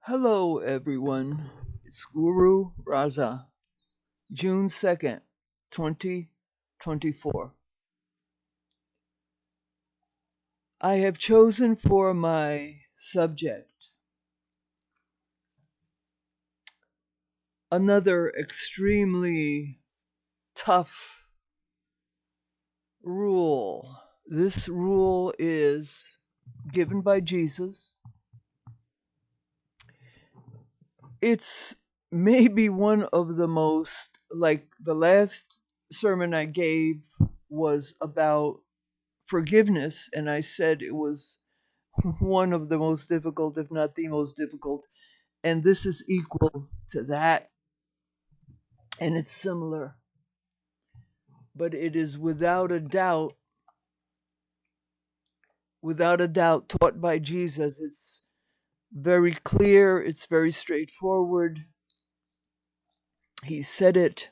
Hello, everyone. It's Guru Rasa, June 2nd, 2024. I have chosen for my subject another extremely tough rule. This rule is given by Jesus. It's maybe one of the most, like the last sermon I gave was about forgiveness, and I said it was one of the most difficult, if not the most difficult. And this is equal to that, and it's similar. But it is without a doubt, taught by Jesus. It's very clear, it's very straightforward. He said it,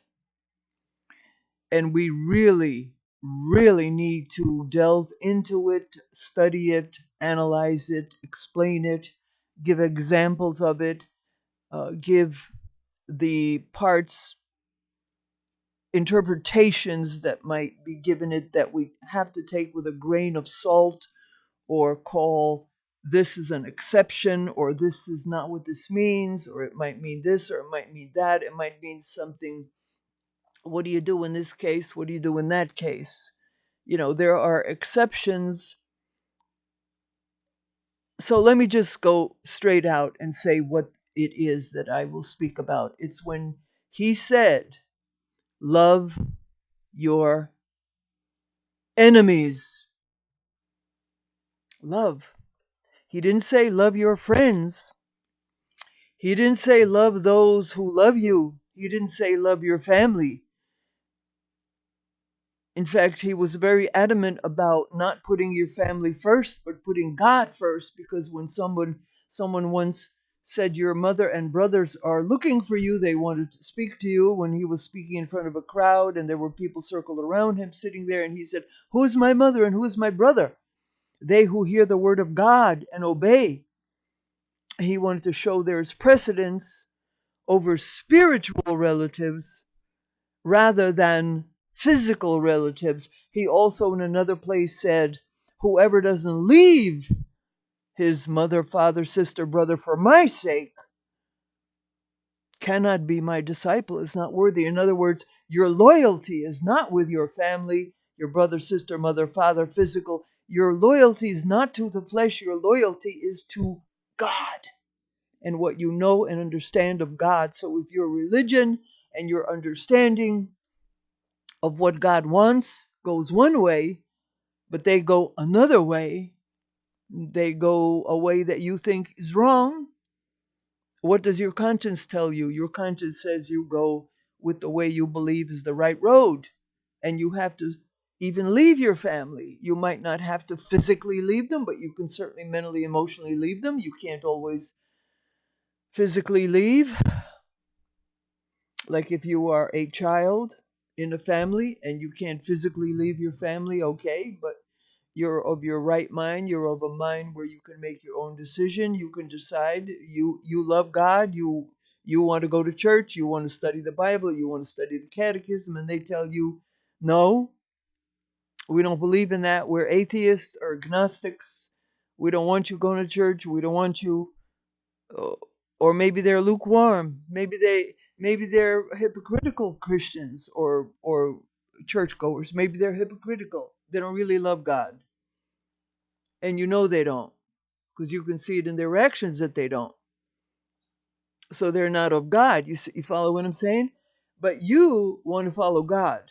and we really, really need to delve into it, study it, analyze it, explain it, give examples of it, give the parts interpretations that might be given it that we have to take with a grain of salt, or call this is an exception, or this is not what this means, or it might mean this, or it might mean that, it might mean something. What do you do in this case? What do you do in that case? There are exceptions. So let me just go straight out and say what it is that I will speak about. It's when he said, love your enemies. Love. He didn't say love your friends. He didn't say love those who love you. He didn't say love your family. In fact, he was very adamant about not putting your family first, but putting God first, because when someone once said your mother and brothers are looking for you, they wanted to speak to you, when he was speaking in front of a crowd and there were people circled around him sitting there, and he said, "Who is my mother and who is my brother? They who hear the word of God and obey." He wanted to show there's precedence over spiritual relatives rather than physical relatives. He also, in another place, said, whoever doesn't leave his mother, father, sister, brother for my sake cannot be my disciple, is not worthy. In other words, your loyalty is not with your family, your brother, sister, mother, father, physical. Your loyalty is not to the flesh. Your loyalty is to God and what you know and understand of God. So if your religion and your understanding of what God wants goes one way, but they go another way, they go a way that you think is wrong, what does your conscience tell you? Your conscience says you go with the way you believe is the right road, and you have to even leave your family. You might not have to physically leave them, but you can certainly mentally, emotionally leave them. You can't always physically leave. Like if you are a child in a family and you can't physically leave your family, okay, but you're of your right mind, you're of a mind where you can make your own decision, you can decide, you love God, you want to go to church, you want to study the Bible, you want to study the catechism, and they tell you, no, we don't believe in that, we're atheists or agnostics, we don't want you going to church, we don't want you, uh, or maybe they're lukewarm, maybe they're hypocritical Christians or churchgoers, maybe they're hypocritical, they don't really love God, and you know they don't, because you can see it in their actions that they don't. So they're not of God. You follow what I'm saying? But you want to follow God,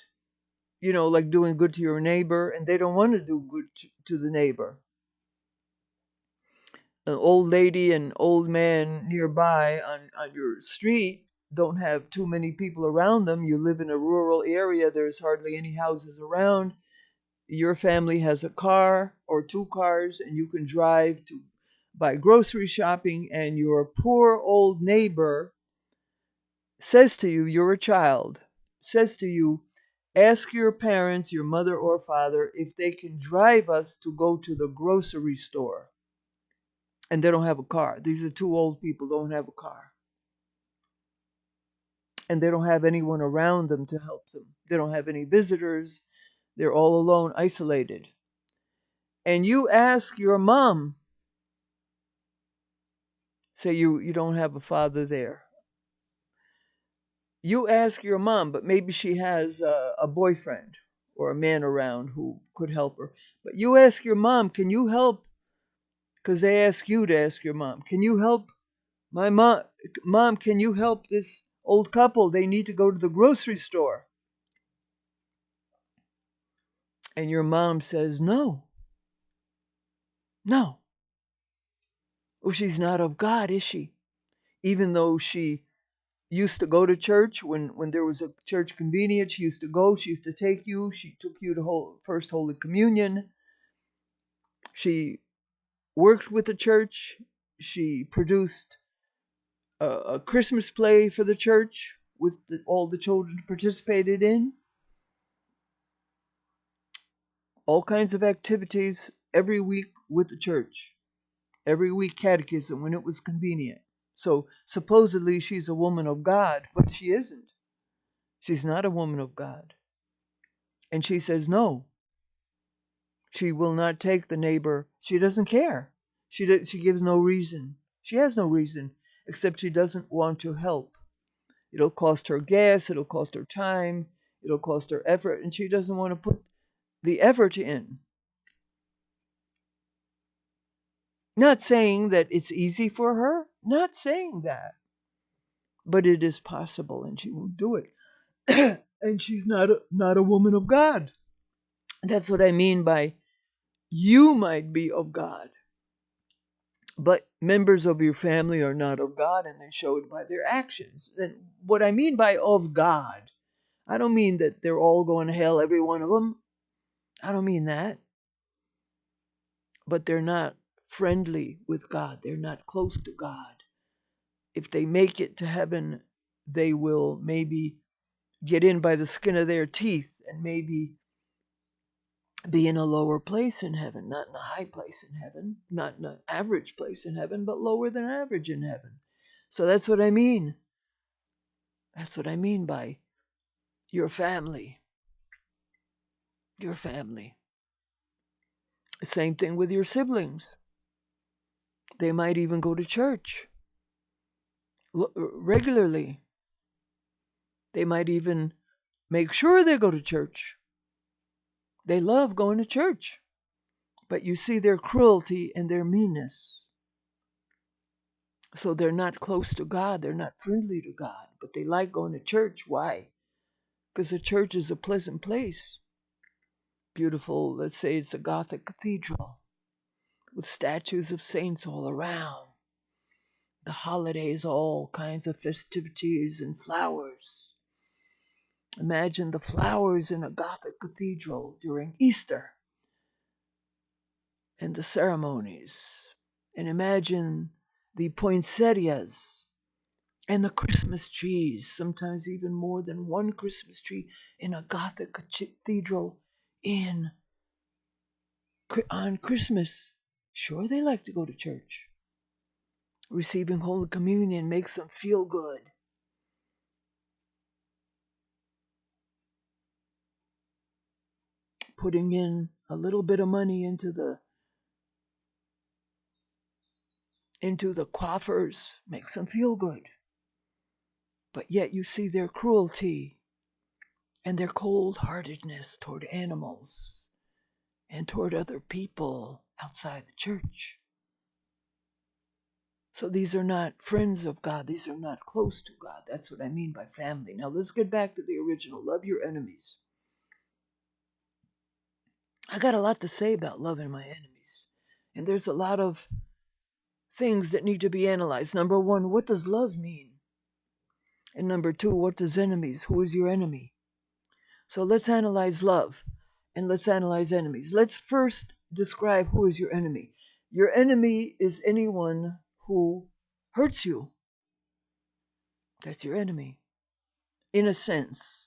like doing good to your neighbor, and they don't want to do good to the neighbor. An old lady and old man nearby on your street don't have too many people around them. You live in a rural area, there's hardly any houses around. Your family has a car or two cars, and you can drive to buy grocery shopping, and your poor old neighbor says to you, you're a child, says to you, ask your parents, your mother or father, if they can drive us to go to the grocery store. and they don't have a car. These are two old people, don't have a car. And they don't have anyone around them to help them. They don't have any visitors. They're all alone, isolated. And you ask your mom, say you don't have a father there. You ask your mom, but maybe she has a boyfriend or a man around who could help her. But you ask your mom, can you help? Because they ask you to ask your mom, can you help my mom? Mom, can you help this old couple? They need to go to the grocery store. And your mom says, no. No. Oh, she's not of God, is she? Even though she used to go to church when there was a church convenient, she used to go, she used to take you, she took you to First Holy Communion. She worked with the church. She produced a Christmas play for the church with all the children participated in. All kinds of activities every week with the church. Every week catechism when it was convenient. So supposedly she's a woman of God, but she isn't. She's not a woman of God. And she says no. She will not take the neighbor. She doesn't care. She gives no reason. She has no reason except she doesn't want to help. It'll cost her gas, it'll cost her time, it'll cost her effort, and she doesn't want to put the effort in. Not saying that it's easy for her, not saying that. But it is possible and she won't do it. And she's not a woman of God. That's what I mean by you might be of God, but members of your family are not of God, and they show it by their actions. And what I mean by of God, I don't mean that they're all going to hell, every one of them. I don't mean that. But they're not friendly with God. They're not close to God. If they make it to heaven, they will maybe get in by the skin of their teeth and maybe be in a lower place in heaven, not in a high place in heaven, not in an average place in heaven, but lower than average in heaven. So that's what I mean. That's what I mean by your family. Your family. Same thing with your siblings. They might even go to church regularly. They might even make sure they go to church. They love going to church. But you see their cruelty and their meanness. So they're not close to God. They're not friendly to God. But they like going to church. Why? Because the church is a pleasant place. Beautiful, let's say it's a Gothic cathedral with statues of saints all around. The holidays, all kinds of festivities and flowers. Imagine the flowers in a Gothic cathedral during Easter and the ceremonies. And imagine the poinsettias and the Christmas trees, sometimes even more than one Christmas tree in a Gothic cathedral on Christmas. Sure, they like to go to church. Receiving Holy Communion makes them feel good. Putting in a little bit of money into the coffers makes them feel good. But yet you see their cruelty and their cold-heartedness toward animals and toward other people outside the church. So these are not friends of God. These are not close to God. That's what I mean by family. Now let's get back to the original. Love your enemies. I got a lot to say about loving my enemies. And there's a lot of things that need to be analyzed. Number one, what does love mean? And number two, what does enemies? Who is your enemy? So let's analyze love and let's analyze enemies. Let's first describe who is your enemy. Your enemy is anyone who hurts you. That's your enemy, in a sense.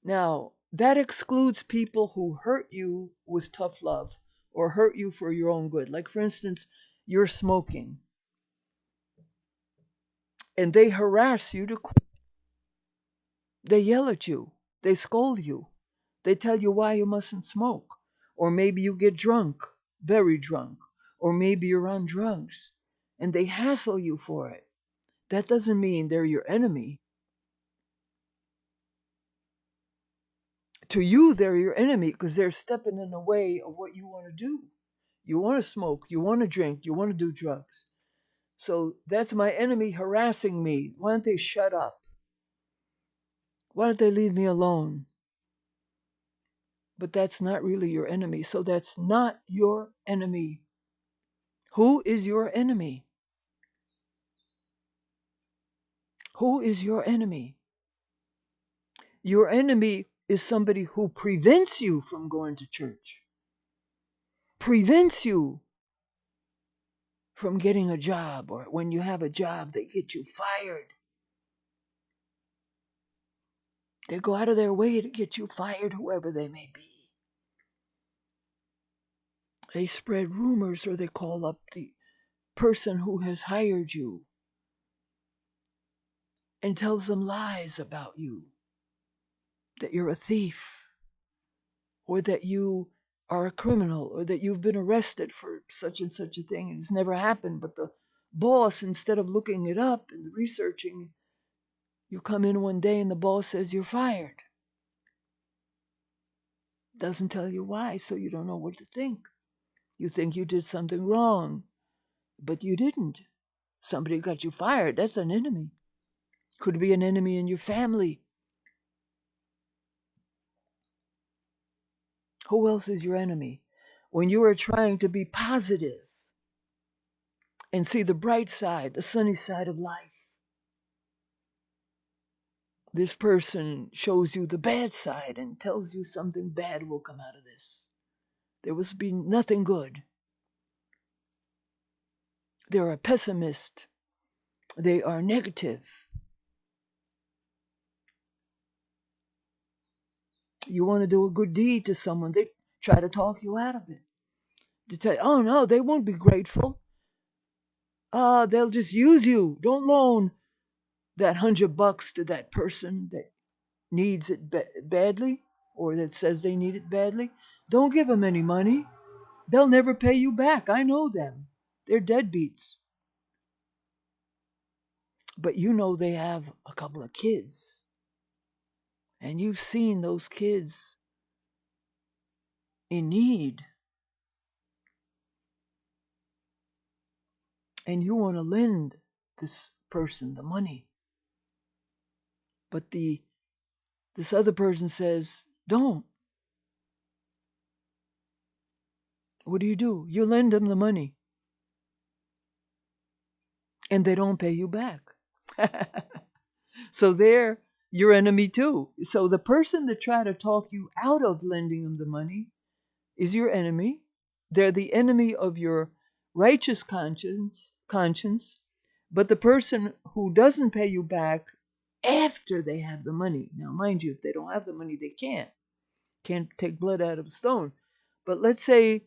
Now, that excludes people who hurt you with tough love or hurt you for your own good. Like, for instance, you're smoking, and they harass you to quit. They yell at you. They scold you. They tell you why you mustn't smoke. Or maybe you get drunk, very drunk. Or maybe you're on drugs. And they hassle you for it. That doesn't mean they're your enemy. To you, they're your enemy because they're stepping in the way of what you want to do. You want to smoke. You want to drink. You want to do drugs. So that's my enemy harassing me. Why don't they shut up? Why don't they leave me alone? But that's not really your enemy. So that's not your enemy. Who is your enemy? Who is your enemy? Your enemy is somebody who prevents you from going to church, prevents you from getting a job, or when you have a job, they get you fired. They go out of their way to get you fired, whoever they may be. They spread rumors, or they call up the person who has hired you and tells them lies about you, that you're a thief, or that you are a criminal, or that you've been arrested for such and such a thing. It's never happened, but the boss, instead of looking it up and researching, you come in one day and the boss says you're fired. Doesn't tell you why, so you don't know what to think. You think you did something wrong, but you didn't. Somebody got you fired. That's an enemy. Could be an enemy in your family. Who else is your enemy? When you are trying to be positive and see the bright side, the sunny side of life, this person shows you the bad side and tells you something bad will come out of this. There will be nothing good. They're a pessimist. They are negative. You want to do a good deed to someone, they try to talk you out of it. They tell you, oh no, they won't be grateful. They'll just use you. Don't loan that $100 to that person that needs it badly, or that says they need it badly. Don't give them any money. They'll never pay you back. I know them. They're deadbeats. But you know they have a couple of kids. And you've seen those kids in need. And you want to lend this person the money. But this other person says, don't. What do? You lend them the money. And they don't pay you back. So they're your enemy too. So the person that tried to talk you out of lending them the money is your enemy. They're the enemy of your righteous conscience. But the person who doesn't pay you back after they have the money. Now, mind you, if they don't have the money, they can't take blood out of a stone. But let's say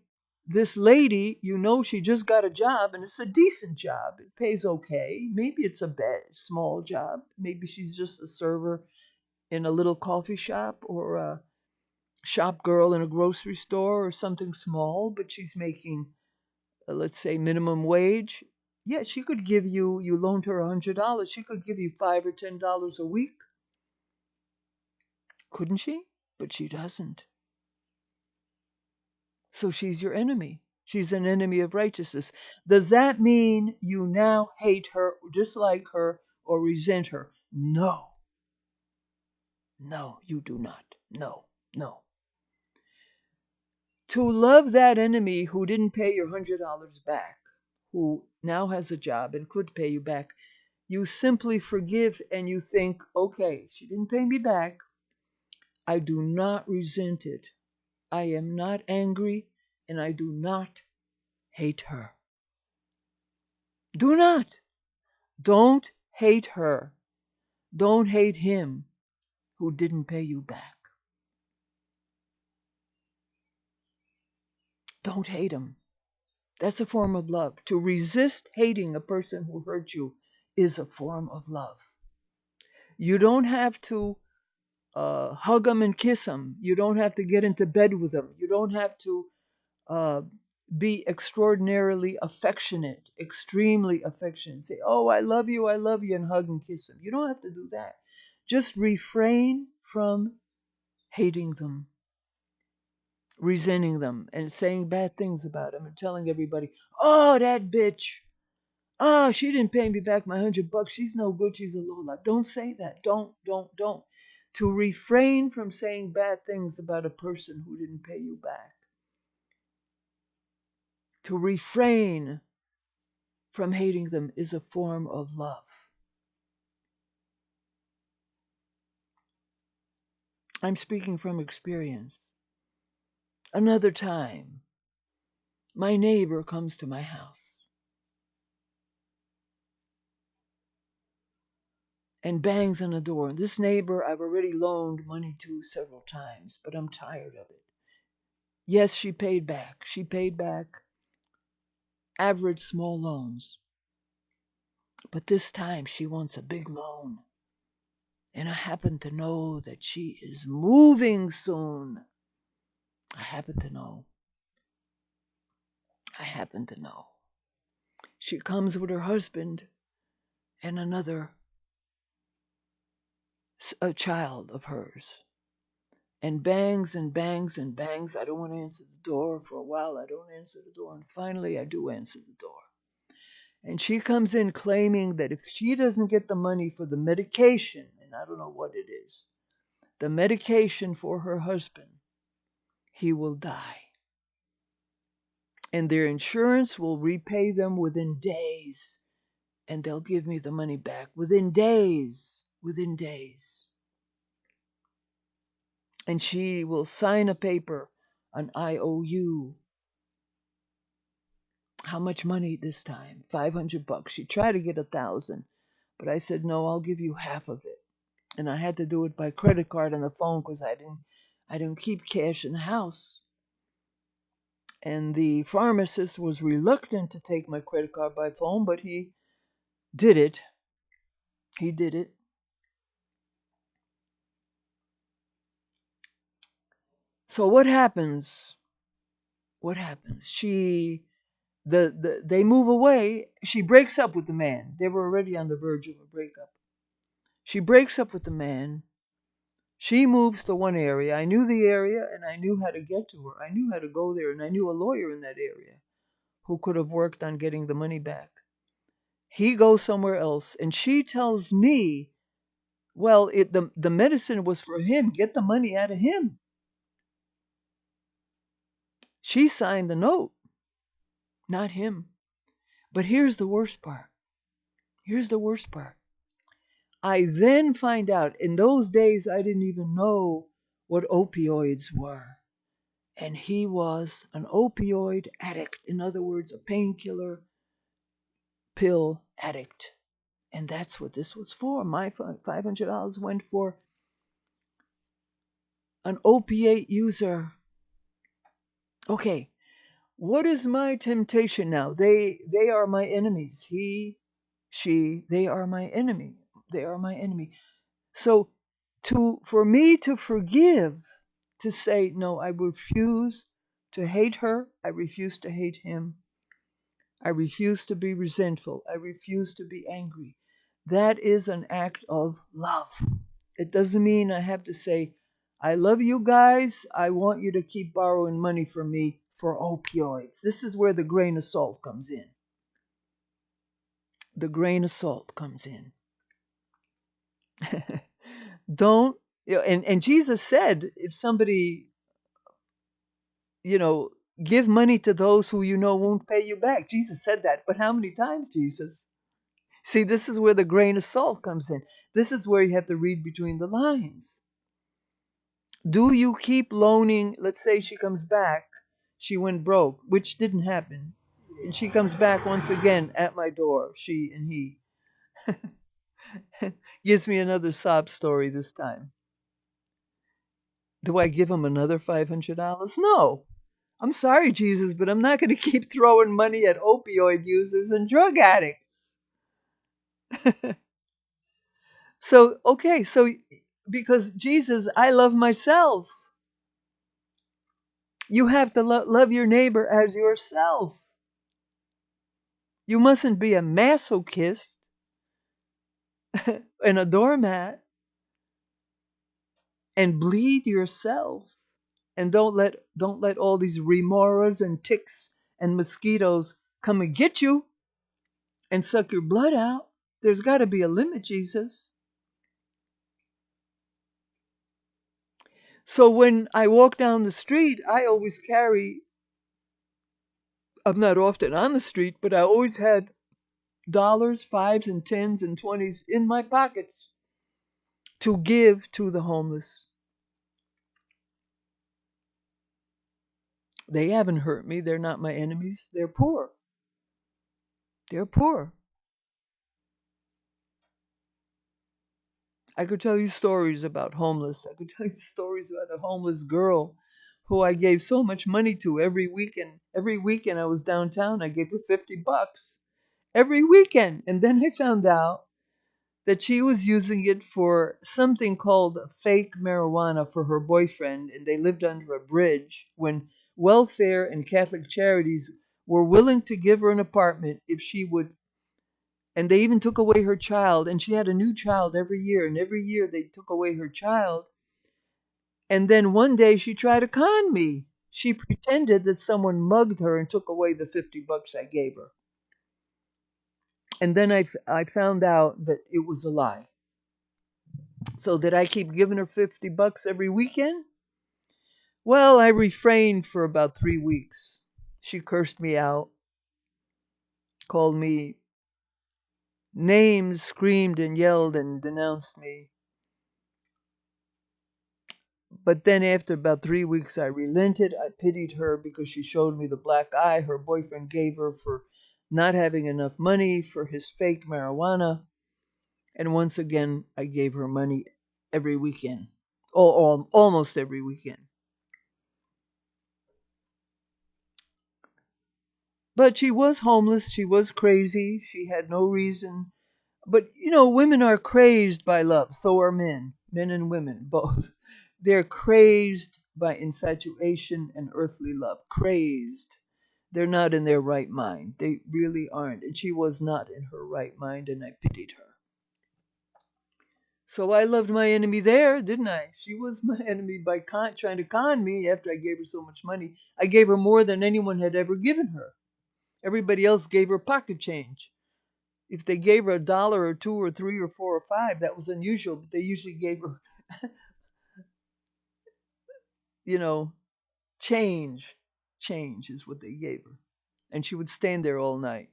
this lady, she just got a job and it's a decent job. It pays okay. Maybe it's a small job. Maybe she's just a server in a little coffee shop, or a shop girl in a grocery store, or something small, but she's making, let's say, minimum wage. Yeah, she could give you loaned her $100. She could give you $5 or $10 a week. Couldn't she? But she doesn't. So she's your enemy. She's an enemy of righteousness. Does that mean you now hate her, dislike her, or resent her? No. No, you do not. No, no. To love that enemy who didn't pay your $100 back, who now has a job and could pay you back, you simply forgive and you think, okay, she didn't pay me back. I do not resent it. I am not angry, and I do not hate her. Do not. Don't hate her. Don't hate him who didn't pay you back. Don't hate him. That's a form of love. To resist hating a person who hurt you is a form of love. You don't have to hug them and kiss them. You don't have to get into bed with them. You don't have to uh, be extraordinarily affectionate, extremely affectionate. Say, oh, I love you, and hug and kiss them. You don't have to do that. Just refrain from hating them, resenting them, and saying bad things about them, and telling everybody, oh, that bitch. Oh, she didn't pay me back my $100. She's no good. She's a lowlife. Don't say that. Don't. To refrain from saying bad things about a person who didn't pay you back. To refrain from hating them is a form of love. I'm speaking from experience. Another time, my neighbor comes to my house and bangs on the door. This neighbor I've already loaned money to several times, but I'm tired of it. Yes, she paid back. She paid back average small loans. But this time she wants a big loan. And I happen to know that she is moving soon. I happen to know. I happen to know. She comes with her husband and a child of hers. And bangs and bangs and bangs. I don't want to answer the door. For a while, I don't answer the door. And finally, I do answer the door. And she comes in claiming that if she doesn't get the money for the medication, and I don't know what it is, the medication for her husband, he will die. And their insurance will repay them within days. And they'll give me the money back within days. Within days. And she will sign a paper, an IOU. How much money this time? $500. She tried to get 1,000, but I said, no, I'll give you half of it. And I had to do it by credit card on the phone because I didn't keep cash in the house. And the pharmacist was reluctant to take my credit card by phone, but he did it. He did it. So what happens? What happens? They move away. She breaks up with the man. They were already on the verge of a breakup. She breaks up with the man. She moves to one area. I knew the area and I knew how to get to her. I knew how to go there, and I knew a lawyer in that area who could have worked on getting the money back. He goes somewhere else, and she tells me, well, the medicine was for him. Get the money out of him. She signed the note, not him. But here's the worst part. Here's the worst part. I then find out, in those days, I didn't even know what opioids were. And he was an opioid addict. In other words, a painkiller pill addict. And that's what this was for. My $500 went for an opiate user. Okay, what is my temptation now? They are my enemies. He, she, they are my enemy. They are my enemy. So for me to forgive, to say, no, I refuse to hate her. I refuse to hate him. I refuse to be resentful. I refuse to be angry. That is an act of love. It doesn't mean I have to say, I love you guys. I want you to keep borrowing money from me for opioids. This is where the grain of salt comes in. The grain of salt comes in. Don't, and Jesus said, if somebody, give money to those who won't pay you back. Jesus said that. But how many times, Jesus? See, this is where the grain of salt comes in. This is where you have to read between the lines. Do you keep loaning? Let's say she comes back. She went broke, which didn't happen. And she comes back once again at my door, she and he. Gives me another sob story this time. Do I give him another $500? No. I'm sorry, Jesus, but I'm not going to keep throwing money at opioid users and drug addicts. So, okay, so because Jesus, I love myself. You have to love your neighbor as yourself. You mustn't be a masochist and a doormat and bleed yourself. And don't let all these remoras and ticks and mosquitoes come and get you and suck your blood out. There's got to be a limit, Jesus. So when I walk down the street, I always carry, I'm not often on the street, but I always had dollars, fives and tens and 20s in my pockets to give to the homeless. They haven't hurt me. They're not my enemies. They're poor. They're poor. I could tell you stories about homeless. I could tell you stories about a homeless girl who I gave so much money to every weekend. Every weekend I was downtown, I gave her $50 every weekend. And then I found out that she was using it for something called fake marijuana for her boyfriend, and they lived under a bridge when welfare and Catholic charities were willing to give her an apartment if she would. And they even took away her child, and she had a new child every year, and every year they took away her child. And then one day she tried to con me. She pretended that someone mugged her and took away the $50 I gave her. And then I found out that it was a lie. So did I keep giving her $50 every weekend? Well, I refrained for about 3 weeks. She cursed me out, called me names, screamed and yelled and denounced me. But then after about 3 weeks, I relented. I pitied her because she showed me the black eye her boyfriend gave her for not having enough money for his fake marijuana. And once again, I gave her money every weekend, almost every weekend. But she was homeless. She was crazy. She had no reason. But, women are crazed by love. So are men and women, both. They're crazed by infatuation and earthly love. Crazed. They're not in their right mind. They really aren't. And she was not in her right mind, and I pitied her. So I loved my enemy there, didn't I? She was my enemy by trying to con me after I gave her so much money. I gave her more than anyone had ever given her. Everybody else gave her pocket change. If they gave her $1 or two or three or four or five, that was unusual. But they usually gave her, you know, change. Change is what they gave her. And she would stand there all night.